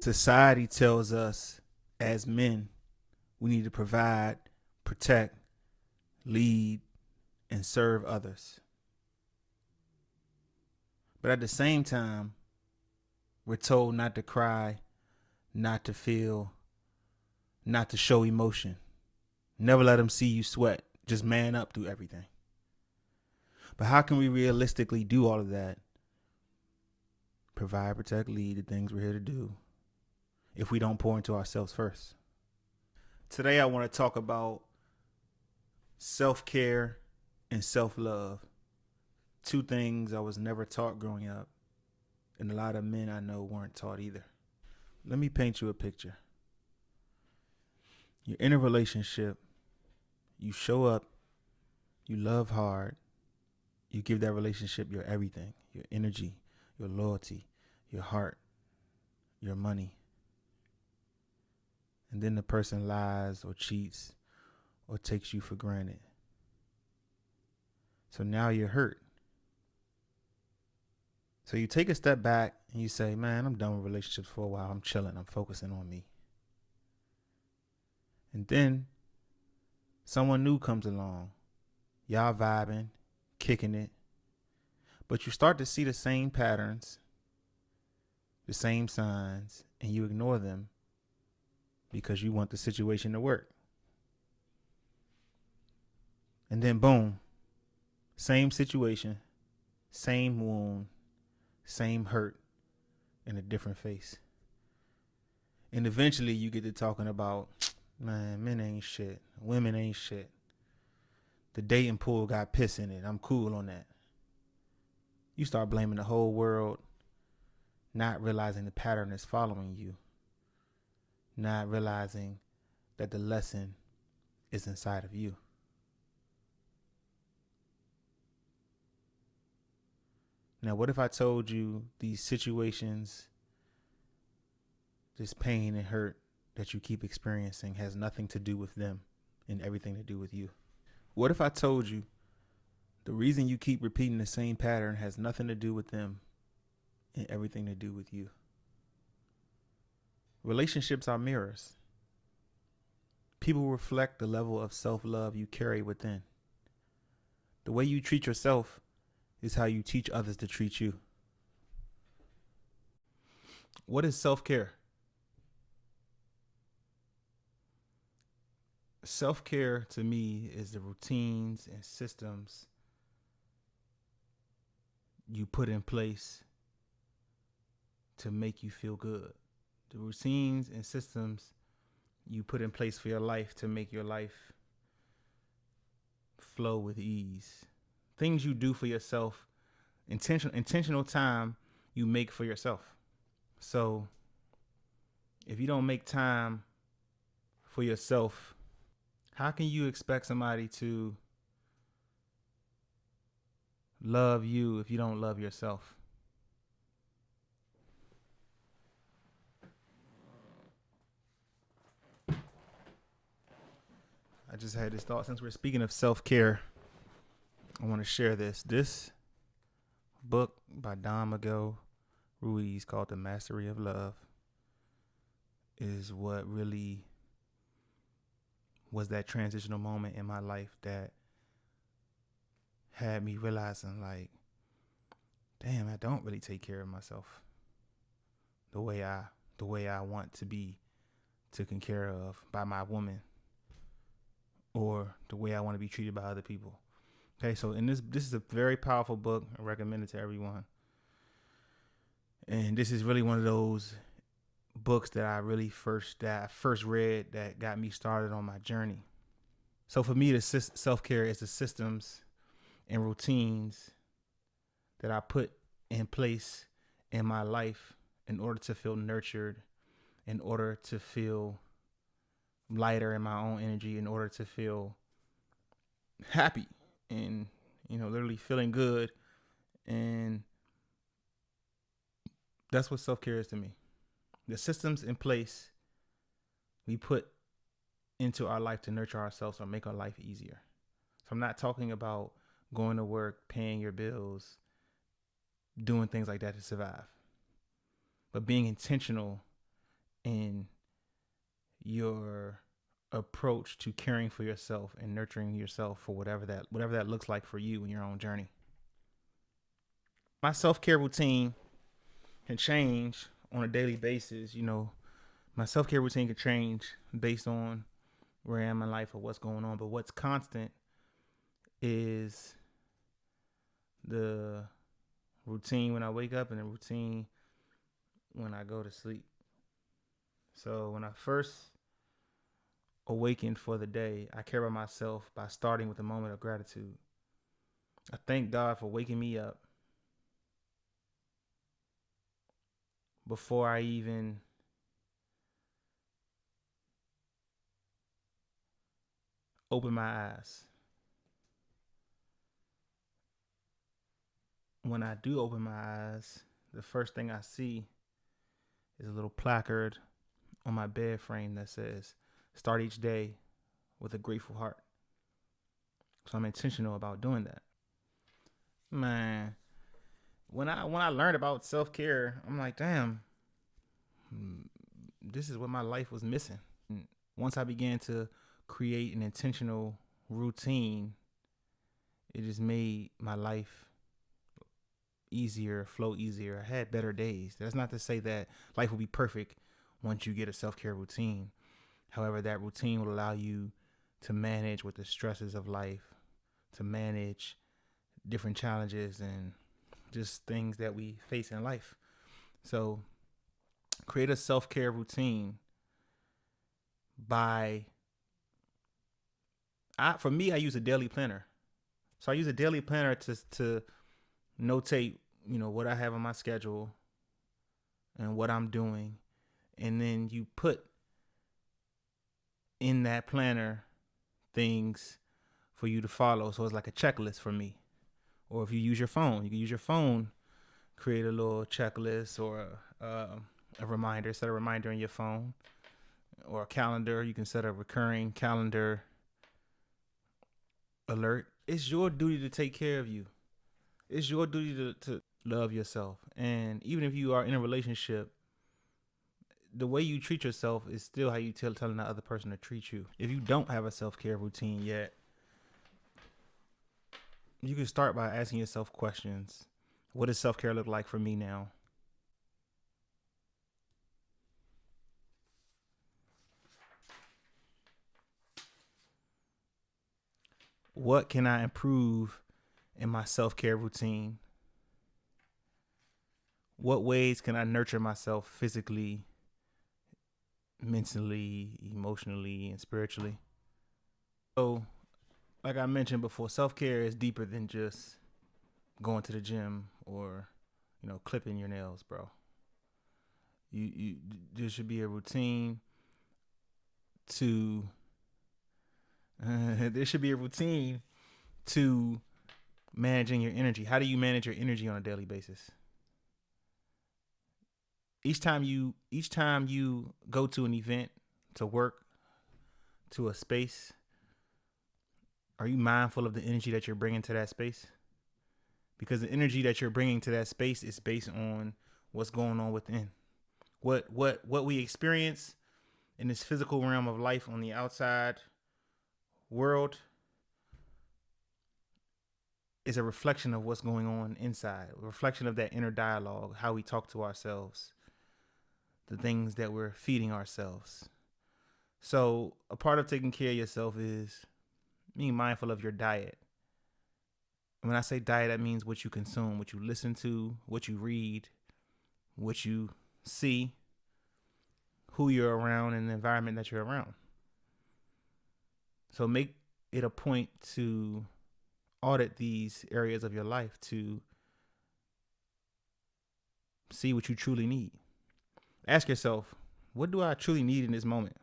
Society tells us as men we need to provide, protect, lead, and serve others. But at the same time, we're told not to cry, not to feel, not to show emotion. Never let them see you sweat. Just man up through everything. But how can we realistically do all of that? Provide, protect, lead, the things we're here to do, if we don't pour into ourselves first. Today, I want to talk about self-care and self-love. Two things I was never taught growing up, and a lot of men I know weren't taught either. Let me paint you a picture. You're in a relationship, you show up, you love hard, you give that relationship your everything, your energy, your loyalty, your heart, your money. And then the person lies or cheats or takes you for granted. So now you're hurt. So you take a step back and you say, man, I'm done with relationships for a while. I'm chilling. I'm focusing on me. And then someone new comes along. Y'all vibing, kicking it. But you start to see the same patterns, the same signs, and you ignore them because you want the situation to work. And then boom, same situation, same wound, same hurt in a different face. And eventually you get to talking about, man, men ain't shit. Women ain't shit. The dating pool got piss in it. I'm cool on that. You start blaming the whole world, not realizing the pattern is following you. Not realizing that the lesson is inside of you. Now, what if I told you these situations, this pain and hurt that you keep experiencing has nothing to do with them and everything to do with you? What if I told you the reason you keep repeating the same pattern has nothing to do with them and everything to do with you? Relationships are mirrors. People reflect the level of self-love you carry within. The way you treat yourself is how you teach others to treat you. What is self-care? Self-care to me is the routines and systems you put in place to make you feel good. The routines and systems you put in place for your life to make your life flow with ease. Things you do for yourself, intentional time you make for yourself. So if you don't make time for yourself, how can you expect somebody to love you if you don't love yourself? I just had this thought. Since we're speaking of self-care, I want to share this. This book by Don Miguel Ruiz called The Mastery of Love is what really was that transitional moment in my life that had me realizing, like, damn, I don't really take care of myself the way I want to be taken care of by my woman, or the way I want to be treated by other people. Okay, so in this is a very powerful book. I recommend it to everyone. And this is really one of those books that I first read that got me started on my journey. So for me, the self-care is the systems and routines that I put in place in my life in order to feel nurtured, in order to feel lighter in my own energy, in order to feel happy and, literally feeling good. And that's what self-care is to me. The systems in place we put into our life to nurture ourselves or make our life easier. So I'm not talking about going to work, paying your bills, doing things like that to survive, but being intentional in your approach to caring for yourself and nurturing yourself for whatever that looks like for you in your own journey. My self-care routine can change on a daily basis. My self-care routine can change based on where I am in life or what's going on, but what's constant is the routine when I wake up and the routine when I go to sleep. So when I first awaken for the day, I care about myself by starting with a moment of gratitude. I thank God for waking me up before I even open my eyes. When I do open my eyes, the first thing I see is a little placard on my bed frame that says, "Start each day with a grateful heart." So I'm intentional about doing that. Man, when I learned about self-care, I'm like, damn, this is what my life was missing. And once I began to create an intentional routine, it just made my life easier, flow easier. I had better days. That's not to say that life will be perfect once you get a self-care routine. However, that routine will allow you to manage with the stresses of life, to manage different challenges and just things that we face in life. So create a self-care routine for me, I use a daily planner. So I use a daily planner to notate, what I have on my schedule and what I'm doing. And then you put in that planner things for you to follow. So it's like a checklist for me. Or if you use your phone, you can use your phone, create a little checklist or a reminder. Set a reminder in your phone or a calendar. You can set a recurring calendar alert. It's your duty to take care of you. It's your duty to love yourself. And even if you are in a relationship, the way you treat yourself is still how you telling the other person to treat you. If you don't have a self-care routine yet, you can start by asking yourself questions. What does self-care look like for me now? What can I improve in my self-care routine? What ways can I nurture myself physically, mentally, emotionally, and spiritually? So, like I mentioned before, self-care is deeper than just going to the gym or, clipping your nails, bro. You there should be a routine to there should be a routine to managing your energy. How do you manage your energy on a daily basis? Each time you go to an event, to work, to a space, are you mindful of the energy that you're bringing to that space? Because the energy that you're bringing to that space is based on what's going on within. What we experience in this physical realm of life on the outside world is a reflection of what's going on inside, a reflection of that inner dialogue, how we talk to ourselves, the things that we're feeding ourselves. So a part of taking care of yourself is being mindful of your diet. When I say diet, that means what you consume, what you listen to, what you read, what you see, who you're around, and the environment that you're around. So make it a point to audit these areas of your life to see what you truly need. Ask yourself, what do I truly need in this moment?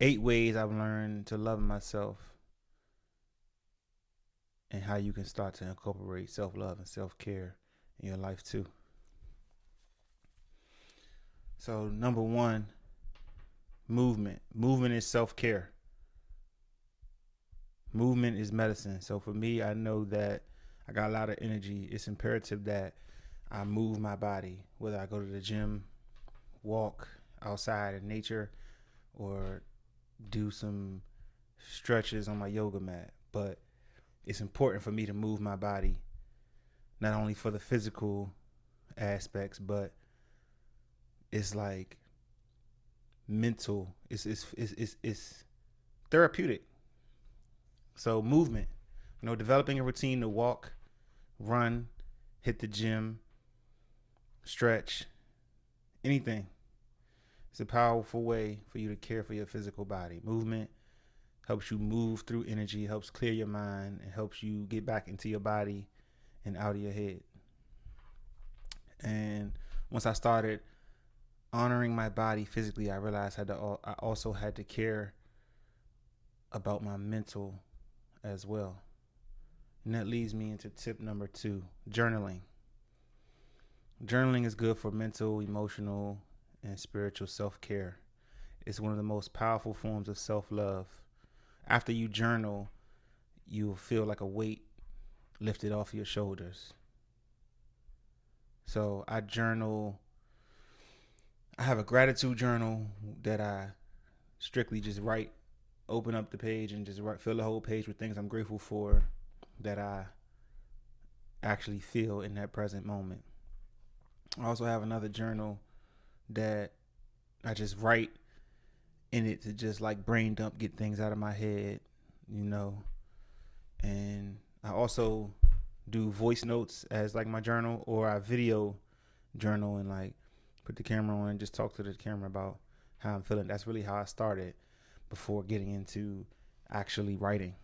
8 ways I've learned to love myself and how you can start to incorporate self-love and self-care in your life too. So number 1, movement. Movement is self-care. Movement is medicine. So for me, I know that I got a lot of energy. It's imperative that I move my body, whether I go to the gym, walk outside in nature, or do some stretches on my yoga mat. But it's important for me to move my body, not only for the physical aspects, but it's like mental. It's therapeutic. So movement, developing a routine to walk, run, hit the gym, stretch, anything. It's a powerful way for you to care for your physical body. Movement helps you move through energy, helps clear your mind, and helps you get back into your body and out of your head. And once I started honoring my body physically, I realized I also had to care about my mental as well. And that leads me into tip number 2, journaling. Journaling is good for mental, emotional, and spiritual self-care. It's one of the most powerful forms of self-love. After you journal, you'll feel like a weight lifted off your shoulders. So I journal. I have a gratitude journal that I strictly just write, open up the page and just fill the whole page with things I'm grateful for that I actually feel in that present moment. I also have another journal that I just write in it to just like brain dump, get things out of my head, and I also do voice notes as like my journal, or I video journal and like put the camera on and just talk to the camera about how I'm feeling. That's really how I started before getting into actually writing.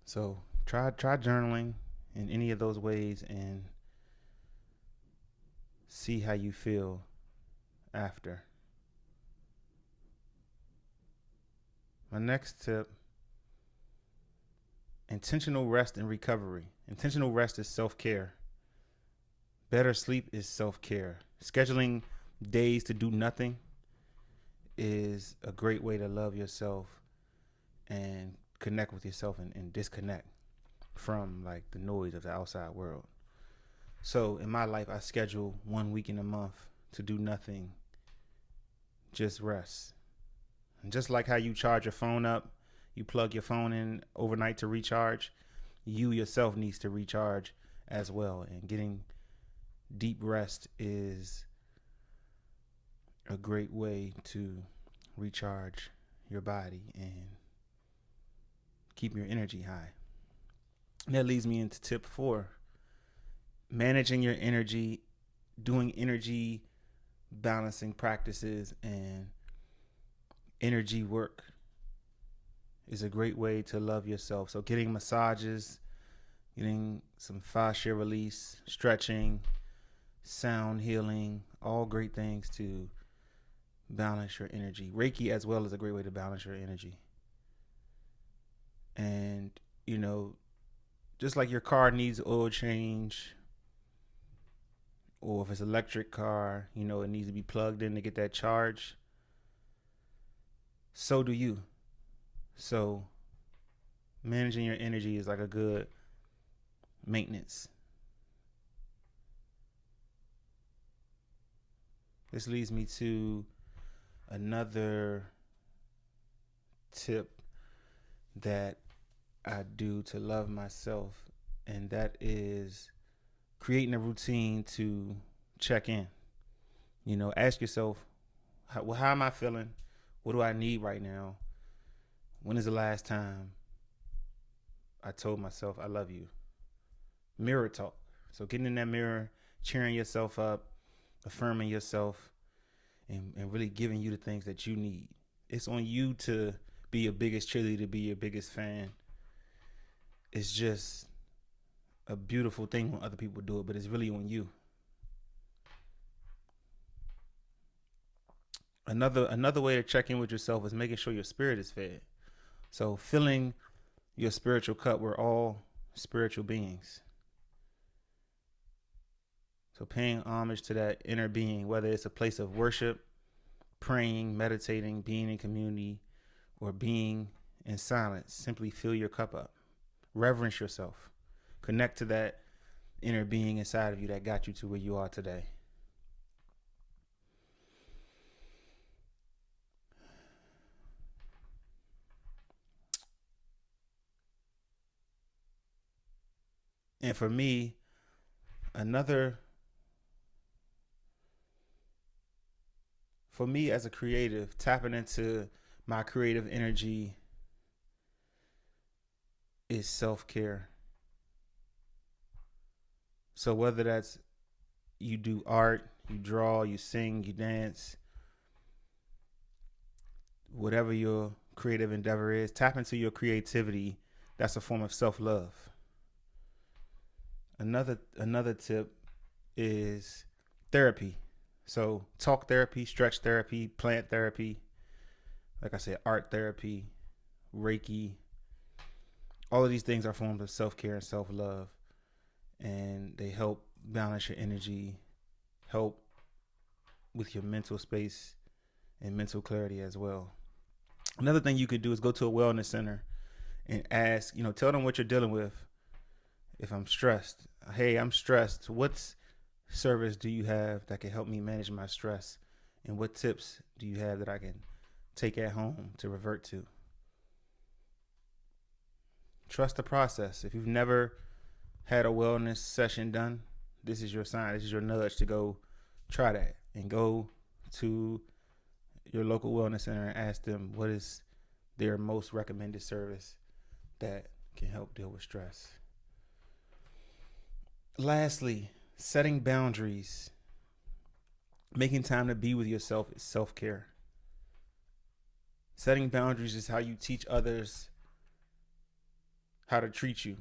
So try journaling in any of those ways and see how you feel after. My next tip: intentional rest and recovery. Intentional rest is self-care. Better sleep is self-care. Scheduling days to do nothing is a great way to love yourself and connect with yourself and disconnect from like the noise of the outside world. So in my life, I schedule 1 week in a month to do nothing, just rest. And just like how you charge your phone up, you plug your phone in overnight to recharge, you yourself needs to recharge as well. And getting deep rest is a great way to recharge your body and keep your energy high. And that leads me into tip 4: managing your energy, doing energy balancing practices and energy work is a great way to love yourself. So getting massages, getting some fascia release, stretching, sound healing, all great things to balance your energy. Reiki as well is a great way to balance your energy. And, just like your car needs oil change, or if it's an electric car, it needs to be plugged in to get that charge, so do you. So managing your energy is like a good maintenance. This leads me to another tip that I do to love myself, and that is creating a routine to check in. Ask yourself, how am I feeling? What do I need right now? When is the last time I told myself I love you? Mirror talk. So getting in that mirror, cheering yourself up, affirming yourself, and really giving you the things that you need. It's on you to be your biggest cheerleader, be your biggest fan. It's just a beautiful thing when other people do it, but it's really on you. Another way to check in with yourself is making sure your spirit is fed. So filling your spiritual cup. We're all spiritual beings. So paying homage to that inner being, whether it's a place of worship, praying, meditating, being in community, or being in silence. Simply fill your cup up. Reverence yourself. Connect to that inner being inside of you that got you to where you are today. And for me, another, for me as a creative, tapping into my creative energy is self-care. So whether that's you do art, you draw, you sing, you dance, whatever your creative endeavor is, tap into your creativity. That's a form of self-love. Another tip is therapy. So talk therapy, stretch therapy, plant therapy, like I said, art therapy, Reiki. All of these things are forms of self-care and self-love, and they help balance your energy, help with your mental space and mental clarity as well. Another thing you could do is go to a wellness center and ask, tell them what you're dealing with. If I'm stressed, hey, I'm stressed. What service do you have that can help me manage my stress? And what tips do you have that I can take at home to revert to? Trust the process. If you've never had a wellness session done, this is your sign. This is your nudge to go try that and go to your local wellness center and ask them what is their most recommended service that can help deal with stress. Lastly, setting boundaries. Making time to be with yourself is self-care. Setting boundaries is how you teach others how to treat you.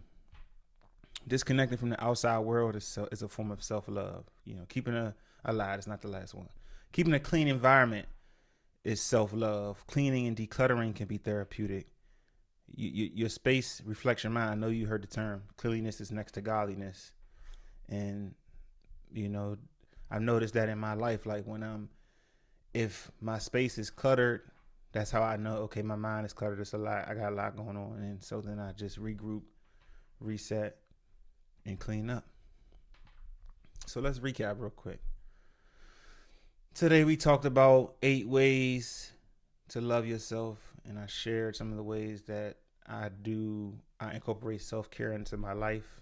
Disconnecting from the outside world is a form of self-love. Keeping a lie is not the last one. Keeping a clean environment is self-love. Cleaning and decluttering can be therapeutic. Your space reflects your mind. I know you heard the term. Cleanliness is next to godliness. And, I've noticed that in my life, like if my space is cluttered, that's how I know, okay, my mind is cluttered. It's a lot. I got a lot going on. And so then I just regroup, reset, and clean up. So let's recap real quick. Today we talked about 8 ways to love yourself, and I shared some of the ways that I incorporate self-care into my life.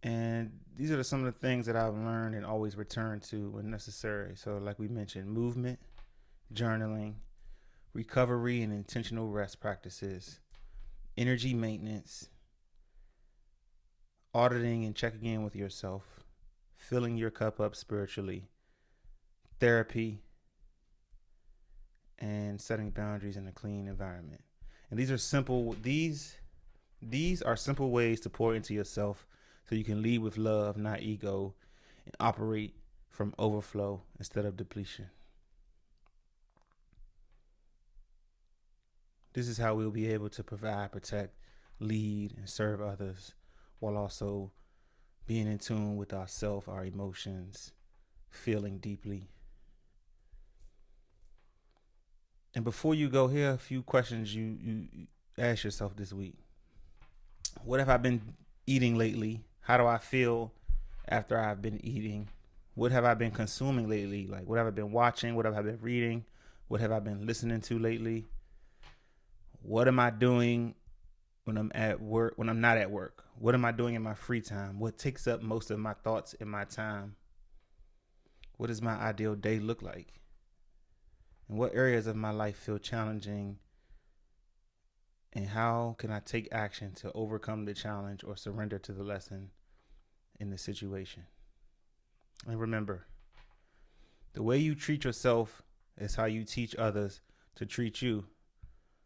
And these are some of the things that I've learned and always return to when necessary. So like we mentioned, movement, journaling, recovery and intentional rest practices, energy maintenance, auditing and checking in with yourself, filling your cup up spiritually, therapy, and setting boundaries in a clean environment. And these are simple ways to pour into yourself so you can lead with love, not ego, and operate from overflow instead of depletion. This is how we'll be able to provide, protect, lead, and serve others while also being in tune with ourselves, our emotions, feeling deeply. And before you go, here are a few questions you ask yourself this week. What have I been eating lately? How do I feel after I've been eating? What have I been consuming lately? Like, what have I been watching? What have I been reading? What have I been listening to lately? What am I doing when I'm at work, when I'm not at work? What am I doing in my free time? What takes up most of my thoughts and my time? What does my ideal day look like? And what areas of my life feel challenging? And how can I take action to overcome the challenge or surrender to the lesson in the situation? And remember, the way you treat yourself is how you teach others to treat you.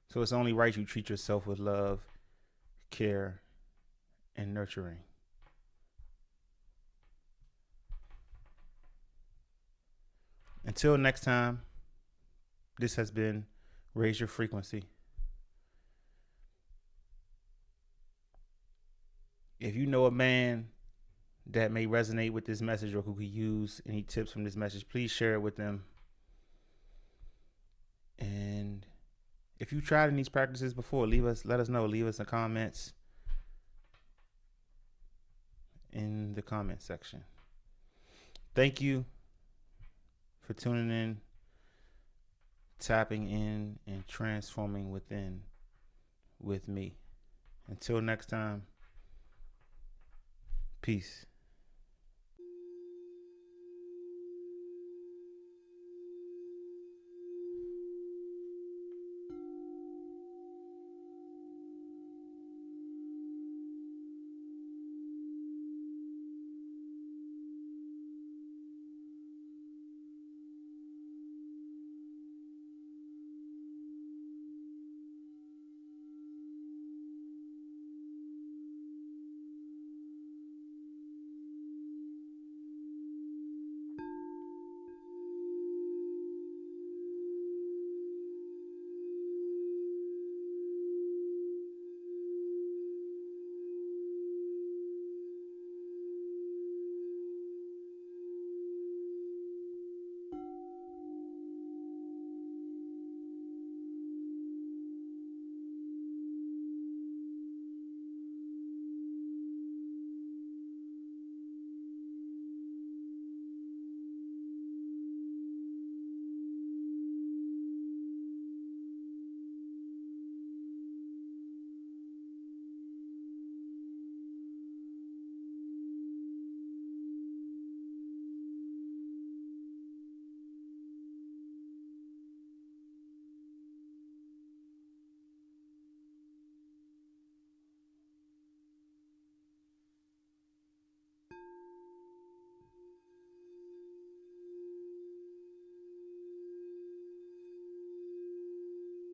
So it's only right you treat yourself with love, care, and nurturing. Until next time, this has been Raise Your Frequency. If you know a man that may resonate with this message or who could use any tips from this message, please share it with them. And if you tried in these practices before, let us know. Leave us some comments in the comment section. Thank you for tuning in, tapping in, and transforming within with me. Until next time, peace.